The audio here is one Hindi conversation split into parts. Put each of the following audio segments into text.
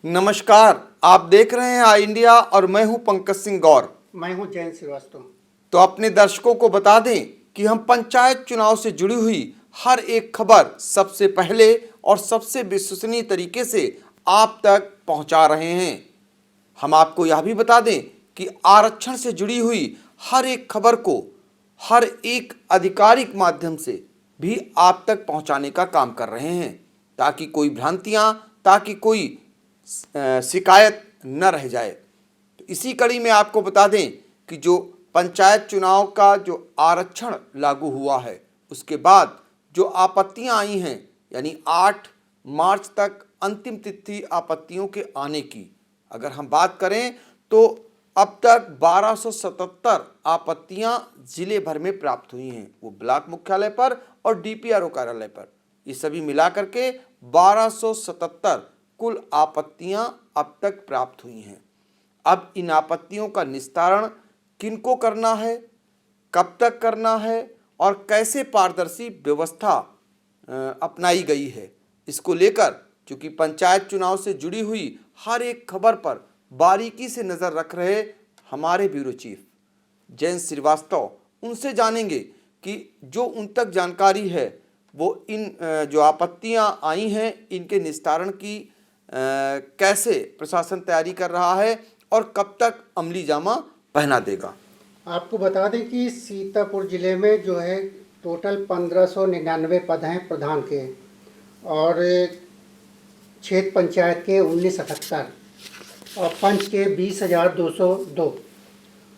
नमस्कार, आप देख रहे हैं आई इंडिया और मैं हूं पंकज सिंह गौर। मैं हूं जयंत श्रीवास्तव। तो अपने दर्शकों को बता दें कि हम पंचायत चुनाव से जुड़ी हुई हर एक खबर सबसे पहले और सबसे विश्वसनीय तरीके से आप तक पहुंचा रहे हैं। हम आपको यह भी बता दें कि आरक्षण से जुड़ी हुई हर एक खबर को हर एक आधिकारिक माध्यम से भी आप तक पहुंचाने का काम कर रहे हैं, ताकि कोई भ्रांतियां, ताकि कोई शिकायत न रह जाए। तो इसी कड़ी में आपको बता दें कि जो पंचायत चुनाव का जो आरक्षण लागू हुआ है, उसके बाद जो आपत्तियां आई हैं, यानी 8 मार्च तक अंतिम तिथि आपत्तियों के आने की अगर हम बात करें तो अब तक 1277 आपत्तियां जिले भर में प्राप्त हुई हैं, वो ब्लॉक मुख्यालय पर और डीपीआरओ कार्यालय पर। ये सभी मिलाकर के 1277 कुल आपत्तियां अब तक प्राप्त हुई हैं। अब इन आपत्तियों का निस्तारण किनको करना है, कब तक करना है और कैसे पारदर्शी व्यवस्था अपनाई गई है, इसको लेकर चूंकि पंचायत चुनाव से जुड़ी हुई हर एक खबर पर बारीकी से नज़र रख रहे हमारे ब्यूरो चीफ जयंत श्रीवास्तव, उनसे जानेंगे कि जो उन तक जानकारी है वो इन जो आपत्तियां आई हैं इनके निस्तारण की कैसे प्रशासन तैयारी कर रहा है और कब तक अमली जामा पहना देगा। आपको बता दें कि सीतापुर जिले में जो है टोटल 1599 पद हैं प्रधान के, और क्षेत्र पंचायत के 1978 और पंच के 20,202,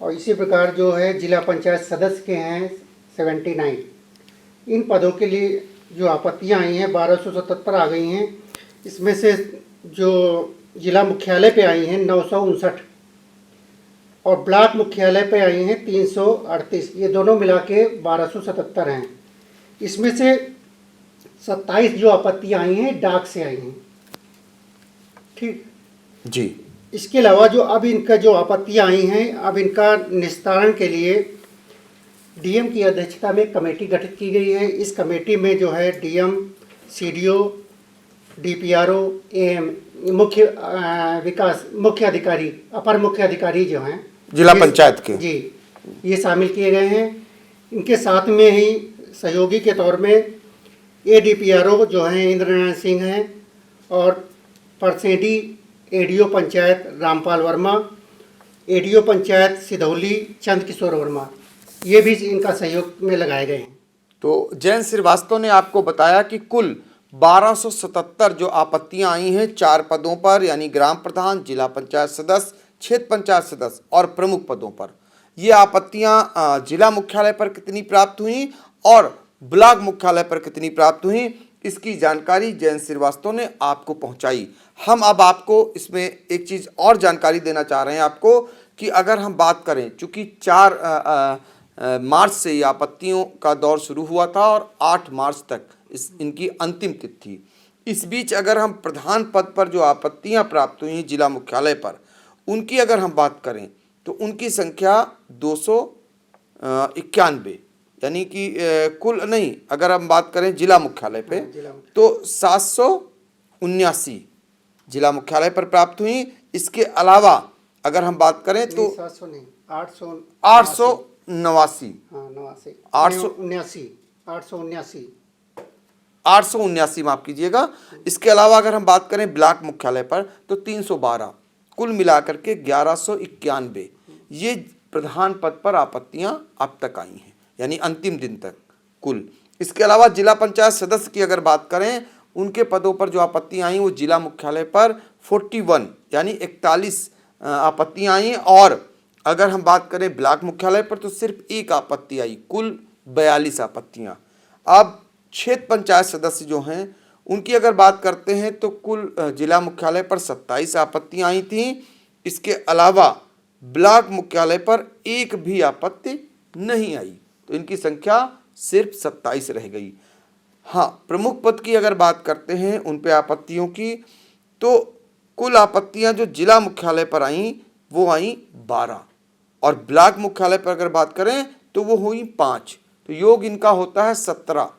और इसी प्रकार जो है जिला पंचायत सदस्य के हैं 79। इन पदों के लिए जो आपत्तियां आई हैं 1277 आ गई हैं। इसमें से जो जिला मुख्यालय पे आई हैं 959 और ब्लॉक मुख्यालय पे आई हैं 338, ये दोनों मिला के 1277 हैं। इसमें से 27 जो आपत्तियां आई हैं डाक से आई हैं। ठीक जी। इसके अलावा जो अब इनका जो आपत्तियां आई हैं, अब इनका निस्तारण के लिए डीएम की अध्यक्षता में कमेटी गठित की गई है। इस कमेटी में जो है डीएम, सीडीओ, डीपीआरओ, एएम, मुख्य विकास मुख्य अधिकारी, अपर मुख्य अधिकारी जो हैं जिला पंचायत के, जी, ये शामिल किए गए हैं। इनके साथ में ही सहयोगी के तौर में एडीपीआरओ जो हैं इंद्रनारायण सिंह हैं, और परसेडी एडीओ पंचायत रामपाल वर्मा, एडीओ पंचायत सिधौली चंद किशोर वर्मा, ये भी इनका सहयोग में लगाए गए हैं। तो जयंत श्रीवास्तव ने आपको बताया कि कुल 1277 जो आपत्तियां आई हैं 4 पदों पर, यानी ग्राम प्रधान, जिला पंचायत सदस्य, क्षेत्र पंचायत सदस्य और प्रमुख पदों पर। ये आपत्तियां जिला मुख्यालय पर कितनी प्राप्त हुई और ब्लॉक मुख्यालय पर कितनी प्राप्त हुई, इसकी जानकारी जयंत श्रीवास्तव ने आपको पहुंचाई। हम अब आपको इसमें एक चीज़ और जानकारी देना चाह रहे हैं आपको कि अगर हम बात करें, चूँकि 4 मार्च से ये आपत्तियों का दौर शुरू हुआ था और 8 मार्च तक इनकी अंतिम तिथि थी। इस बीच अगर हम प्रधान पद पर जो आपत्तियां प्राप्त हुई जिला मुख्यालय पर, उनकी अगर हम बात करें तो उनकी संख्या 291, यानी कि कुल नहीं, अगर हम बात करें जिला मुख्यालय पे तो 779 जिला मुख्यालय पर प्राप्त हुई। इसके अलावा अगर हम बात करें तो 700 नहीं, 889, 879 माफ कीजिएगा। इसके अलावा अगर हम बात करें ब्लॉक मुख्यालय पर तो 312, कुल मिलाकर के 1191 ये प्रधान पद पर आपत्तियां अब तक आई हैं, यानी अंतिम दिन तक कुल। इसके अलावा जिला पंचायत सदस्य की अगर बात करें, उनके पदों पर जो आपत्तियां आई वो जिला मुख्यालय पर 41 यानी 41 आपत्तियां आई, और अगर हम बात करें ब्लॉक मुख्यालय पर तो सिर्फ एक आपत्ति आई, कुल 42 आपत्तियां। अब क्षेत्र पंचायत सदस्य जो हैं उनकी अगर बात करते हैं तो कुल जिला मुख्यालय पर 27 आपत्तियां आई थीं। इसके अलावा ब्लॉक मुख्यालय पर एक भी आपत्ति नहीं आई, तो इनकी संख्या सिर्फ 27 रह गई। हाँ, प्रमुख पद की अगर बात करते हैं उन पे आपत्तियों की, तो कुल आपत्तियां जो जिला मुख्यालय पर आई वो आई 12, और ब्लॉक मुख्यालय पर अगर बात करें तो वो हुई 5, तो योग इनका होता है 17।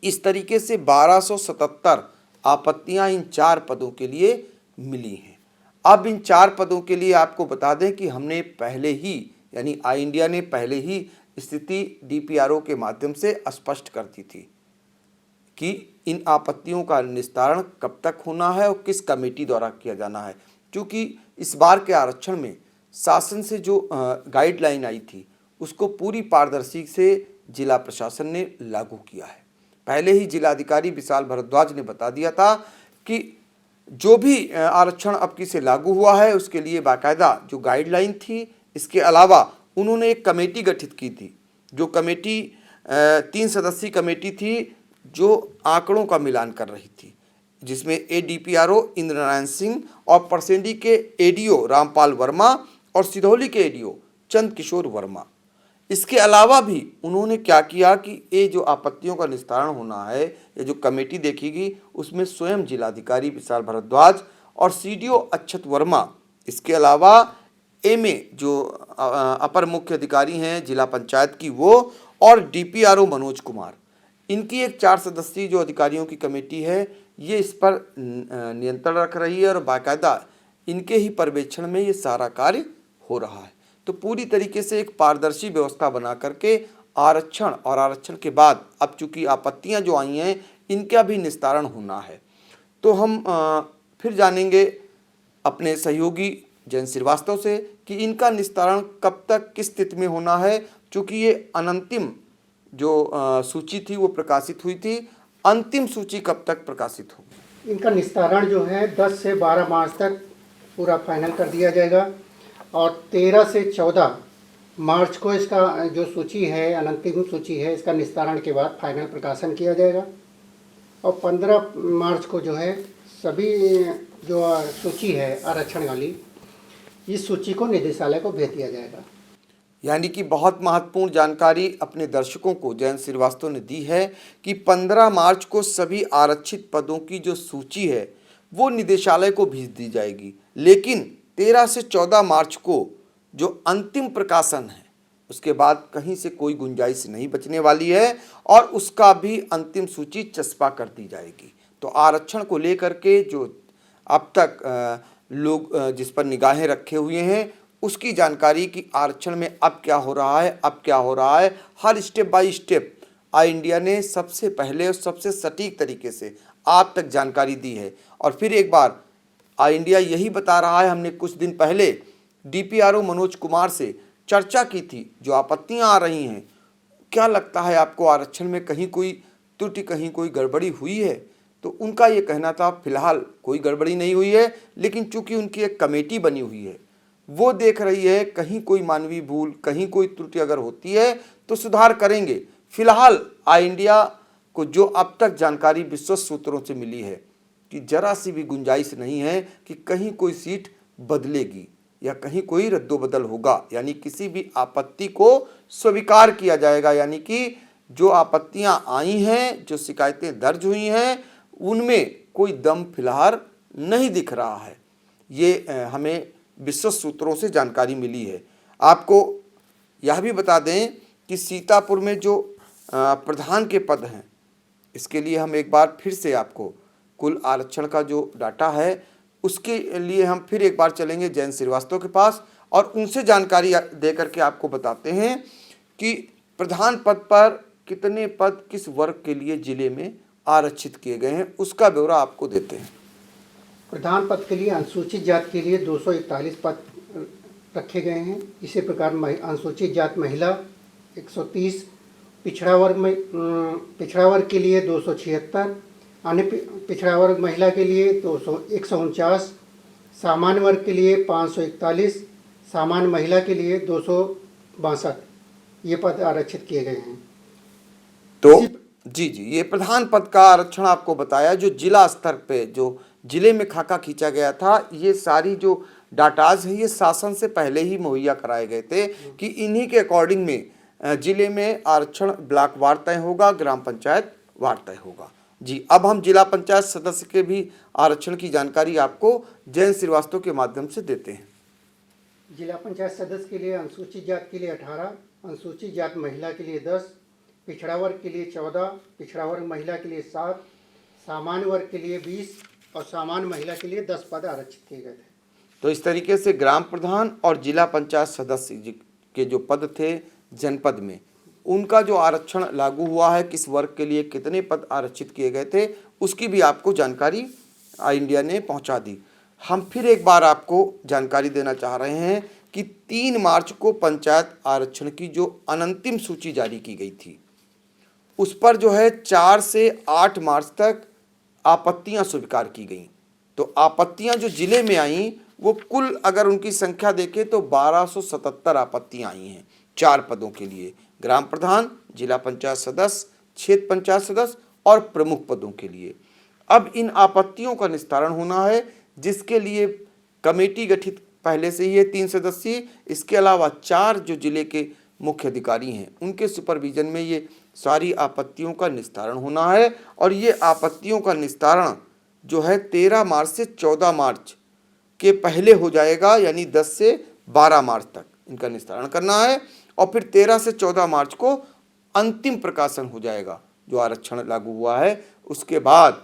इस तरीके से 1277 आपत्तियां इन 4 पदों के लिए मिली हैं। अब इन 4 पदों के लिए आपको बता दें कि हमने पहले ही यानी आई इंडिया ने पहले ही स्थिति डीपीआरओ के माध्यम से स्पष्ट कर दी थी कि इन आपत्तियों का निस्तारण कब तक होना है और किस कमेटी द्वारा किया जाना है। क्योंकि इस बार के आरक्षण में शासन से जो गाइडलाइन आई थी उसको पूरी पारदर्शी से जिला प्रशासन ने लागू किया है। पहले ही जिलाधिकारी विशाल भारद्वाज ने बता दिया था कि जो भी आरक्षण अब की से लागू हुआ है उसके लिए बाकायदा जो गाइडलाइन थी, इसके अलावा उन्होंने एक कमेटी गठित की थी। जो कमेटी 3 सदस्यीय कमेटी थी जो आंकड़ों का मिलान कर रही थी, जिसमें एडीपीआरओ इंद्र नारायण सिंह और परसेंडी के एडीओ रामपाल वर्मा और सिधौली के एडीओ चंद किशोर वर्मा। इसके अलावा भी उन्होंने क्या किया कि ये जो आपत्तियों का निस्तारण होना है, ये जो कमेटी देखेगी, उसमें स्वयं जिलाधिकारी विशाल भारद्वाज और सीडीओ अक्षत वर्मा, इसके अलावा एमए जो अपर मुख्य अधिकारी हैं जिला पंचायत की वो, और डीपीआरओ मनोज कुमार, इनकी एक 4 सदस्यीय जो अधिकारियों की कमेटी है ये इस पर नियंत्रण रख रही है और बाकायदा इनके ही पर्यवेक्षण में ये सारा कार्य हो रहा है। तो पूरी तरीके से एक पारदर्शी व्यवस्था बना करके आरक्षण और आरक्षण के बाद अब चूंकि आपत्तियां जो आई हैं इनका भी निस्तारण होना है। तो हम फिर जानेंगे अपने सहयोगी जयंत श्रीवास्तव से कि इनका निस्तारण कब तक किस स्थिति में होना है, चूँकि ये अनंतिम जो सूची थी वो प्रकाशित हुई थी। अंतिम सूची कब तक प्रकाशित होगी? इनका निस्तारण जो है 10 से 12 मार्च तक पूरा फाइनल कर दिया जाएगा और 13 से 14 मार्च को इसका जो सूची है, अनंतिम सूची है, इसका निस्तारण के बाद फाइनल प्रकाशन किया जाएगा और 15 मार्च को जो है सभी जो सूची है आरक्षण वाली, इस सूची को निदेशालय को भेज दिया जाएगा। यानी कि बहुत महत्वपूर्ण जानकारी अपने दर्शकों को जयंत श्रीवास्तव ने दी है कि 15 मार्च को सभी आरक्षित पदों की जो सूची है वो निदेशालय को भेज दी जाएगी, लेकिन 13 से 14 मार्च को जो अंतिम प्रकाशन है उसके बाद कहीं से कोई गुंजाइश नहीं बचने वाली है और उसका भी अंतिम सूची चस्पा कर दी जाएगी। तो आरक्षण को लेकर के जो अब तक लोग जिस पर निगाहें रखे हुए हैं उसकी जानकारी कि आरक्षण में अब क्या हो रहा है, अब क्या हो रहा है, हर स्टेप बाय स्टेप आई इंडिया ने सबसे पहले और सबसे सटीक तरीके से आप तक जानकारी दी है। और फिर एक बार आई इंडिया यही बता रहा है, हमने कुछ दिन पहले डीपीआरओ मनोज कुमार से चर्चा की थी, जो आपत्तियां आ रही हैं, क्या लगता है आपको आरक्षण में कहीं कोई त्रुटि, कहीं कोई गड़बड़ी हुई है? तो उनका ये कहना था फिलहाल कोई गड़बड़ी नहीं हुई है, लेकिन चूंकि उनकी एक कमेटी बनी हुई है वो देख रही है कहीं कोई मानवीय भूल, कहीं कोई त्रुटि अगर होती है तो सुधार करेंगे। फिलहाल आई इंडिया को जो अब तक जानकारी विश्वस्त सूत्रों से मिली है कि जरा सी भी गुंजाइश नहीं है कि कहीं कोई सीट बदलेगी या कहीं कोई रद्दोबदल होगा, यानी किसी भी आपत्ति को स्वीकार किया जाएगा। यानी कि जो आपत्तियां आई हैं, जो शिकायतें दर्ज हुई हैं, उनमें कोई दम फिलहाल नहीं दिख रहा है। ये हमें विश्वस्त सूत्रों से जानकारी मिली है। आपको यह भी बता दें कि सीतापुर में जो प्रधान के पद हैं, इसके लिए हम एक बार फिर से आपको कुल आरक्षण का जो डाटा है उसके लिए हम फिर एक बार चलेंगे जयंत श्रीवास्तव के पास और उनसे जानकारी दे करके आपको बताते हैं कि प्रधान पद पर कितने पद किस वर्ग के लिए जिले में आरक्षित किए गए हैं, उसका ब्यौरा आपको देते हैं। प्रधान पद के लिए अनुसूचित जाति के लिए 241 पद रखे गए हैं। इसी प्रकार अनुसूचित जाति महिला 130, पिछड़ा वर्ग के लिए 276, अन्य पिछड़ा वर्ग महिला के लिए 149, सामान्य वर्ग के लिए 541, सामान्य महिला के लिए 262 ये पद आरक्षित किए गए हैं। तो जी, ये प्रधान पद का आरक्षण आपको बताया, जो जिला स्तर पे जो जिले में खाका खींचा गया था, ये सारी जो डाटाज है ये शासन से पहले ही मुहैया कराए गए थे कि इन्हीं के अकॉर्डिंग में जिले में आरक्षण ब्लॉक वार तय होगा, ग्राम पंचायत वार तय होगा। जी, अब हम जिला पंचायत सदस्य के भी आरक्षण की जानकारी आपको जयंत श्रीवास्तव के माध्यम से देते हैं। जिला पंचायत सदस्य के लिए अनुसूचित जाति के लिए 18, अनुसूचित जाति महिला के लिए 10, पिछड़ा वर्ग के लिए 14, पिछड़ा वर्ग महिला के लिए 7, सामान्य वर्ग के लिए 20, और सामान्य महिला के लिए 10 पद आरक्षित किए गए थे। तो इस तरीके से ग्राम प्रधान और जिला पंचायत सदस्य के जो पद थे जनपद में, उनका जो आरक्षण लागू हुआ है, किस वर्ग के लिए कितने पद आरक्षित किए गए थे, उसकी भी आपको जानकारी आई इंडिया ने पहुंचा दी। हम फिर एक बार आपको जानकारी देना चाह रहे हैं कि 3 मार्च को पंचायत आरक्षण की जो अनंतिम सूची जारी की गई थी, उस पर जो है 4 से 8 मार्च तक आपत्तियां स्वीकार की गई। तो आपत्तियां जो जिले में आई, वो कुल अगर उनकी संख्या देखें तो 1277 आपत्तियां आई हैं 4 पदों के लिए, ग्राम प्रधान, जिला पंचायत सदस्य, क्षेत्र पंचायत सदस्य और प्रमुख पदों के लिए। अब इन आपत्तियों का निस्तारण होना है, जिसके लिए कमेटी गठित पहले से ही है 3 सदस्यीय। इसके अलावा 4 जो जिले के मुख्य अधिकारी हैं, उनके सुपरविजन में ये सारी आपत्तियों का निस्तारण होना है। और ये आपत्तियों का निस्तारण जो है 13 मार्च से 14 मार्च के पहले हो जाएगा, यानी 10 से 12 मार्च तक इनका निस्तारण करना है। और फिर 13 से 14 मार्च को अंतिम प्रकाशन हो जाएगा जो आरक्षण लागू हुआ है। उसके बाद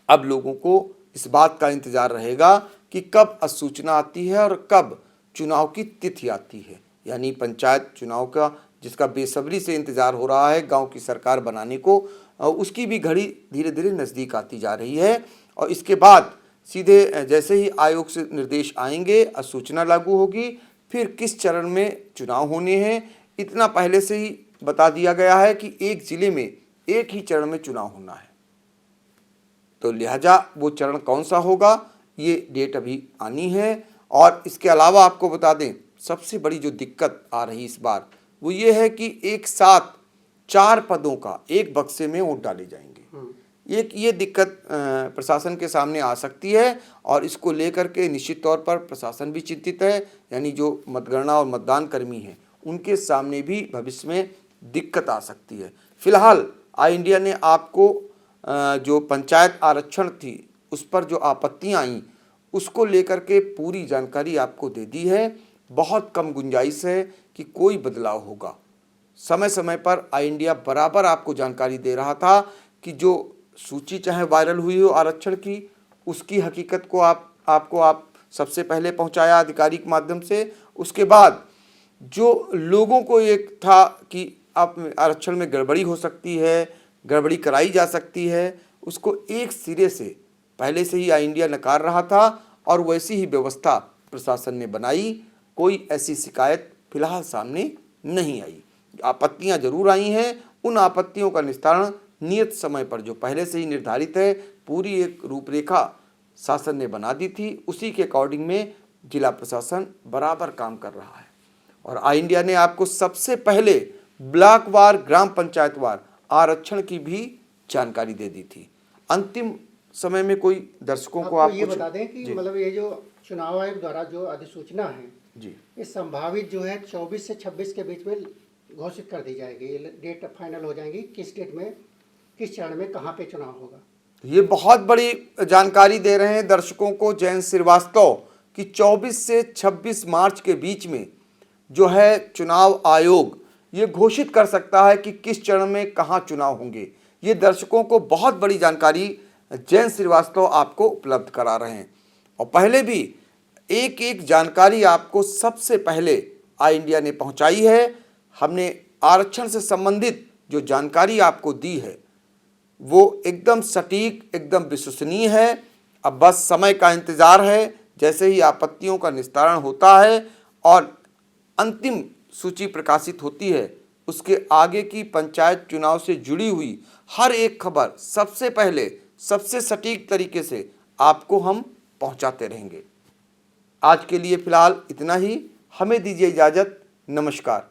अब लोगों को इस बात का इंतजार रहेगा कि कब अधिसूचना आती है और कब चुनाव की तिथि आती है, यानी पंचायत चुनाव का जिसका बेसब्री से इंतजार हो रहा है गांव की सरकार बनाने को, उसकी भी घड़ी धीरे धीरे नज़दीक आती जा रही है। और इसके बाद सीधे जैसे ही आयोग से निर्देश आएंगे, अधिसूचना लागू होगी, फिर किस चरण में चुनाव होने हैं, इतना पहले से ही बता दिया गया है कि एक जिले में एक ही चरण में चुनाव होना है। तो लिहाजा वो चरण कौन सा होगा, ये डेट अभी आनी है। और इसके अलावा आपको बता दें, सबसे बड़ी जो दिक्कत आ रही इस बार वो ये है कि एक साथ 4 पदों का एक बक्से में वोट डाले जाएंगे। ये दिक्कत प्रशासन के सामने आ सकती है और इसको लेकर के निश्चित तौर पर प्रशासन भी चिंतित है, यानी जो मतगणना और मतदान कर्मी हैं उनके सामने भी भविष्य में दिक्कत आ सकती है। फिलहाल आई इंडिया ने आपको जो पंचायत आरक्षण थी उस पर जो आपत्तियां आई, उसको लेकर के पूरी जानकारी आपको दे दी है। बहुत कम गुंजाइश है कि कोई बदलाव होगा। समय समय पर आई इंडिया बराबर आपको जानकारी दे रहा था कि जो सूची चाहे वायरल हुई हो आरक्षण की, उसकी हकीकत को आप सबसे पहले पहुंचाया आधिकारिक माध्यम से। उसके बाद जो लोगों को एक था कि आप आरक्षण में गड़बड़ी हो सकती है, गड़बड़ी कराई जा सकती है, उसको एक सिरे से पहले से ही आई इंडिया नकार रहा था और वैसी ही व्यवस्था प्रशासन ने बनाई। कोई ऐसी शिकायत फिलहाल सामने नहीं आई। आपत्तियां जरूर आई हैं, उन आपत्तियों का निस्तारण नियत समय पर जो पहले से ही निर्धारित है, पूरी एक रूपरेखा शासन ने बना दी थी, उसी के अकॉर्डिंग में जिला प्रशासन बराबर काम कर रहा है। और आई इंडिया ने आपको सबसे पहले ब्लॉक वार, ग्राम पंचायत वार आरक्षण की भी जानकारी दे दी थी। अंतिम समय में कोई दर्शकों को आप ये बता दें कि मतलब ये जो चुनाव आयोग द्वारा जो अधिसूचना है जी, ये संभावित जो है 24 से 26 के बीच में घोषित कर दी जाएगी। ये डेट फाइनल हो जाएंगी, किस डेट में, किस चरण में, कहाँ पे चुनाव होगा। ये बहुत बड़ी जानकारी दे रहे हैं दर्शकों को जयंत श्रीवास्तव कि 24 से 26 मार्च के बीच में जो है चुनाव आयोग ये घोषित कर सकता है कि किस चरण में कहाँ चुनाव होंगे। ये दर्शकों को बहुत बड़ी जानकारी जयंत श्रीवास्तव आपको उपलब्ध करा रहे हैं। और पहले भी एक एक जानकारी आपको सबसे पहले आई इंडिया ने पहुंचाई है। हमने आरक्षण से संबंधित जो जानकारी आपको दी है वो एकदम सटीक, एकदम विश्वसनीय है। अब बस समय का इंतज़ार है, जैसे ही आपत्तियों का निस्तारण होता है और अंतिम सूची प्रकाशित होती है, उसके आगे की पंचायत चुनाव से जुड़ी हुई हर एक खबर सबसे पहले, सबसे सटीक तरीके से आपको हम पहुंचाते रहेंगे। आज के लिए फिलहाल इतना ही। हमें दीजिए इजाज़त। नमस्कार।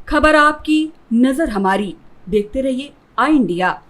खबर आपकी, नजर हमारी। देखते रहिए आई इंडिया।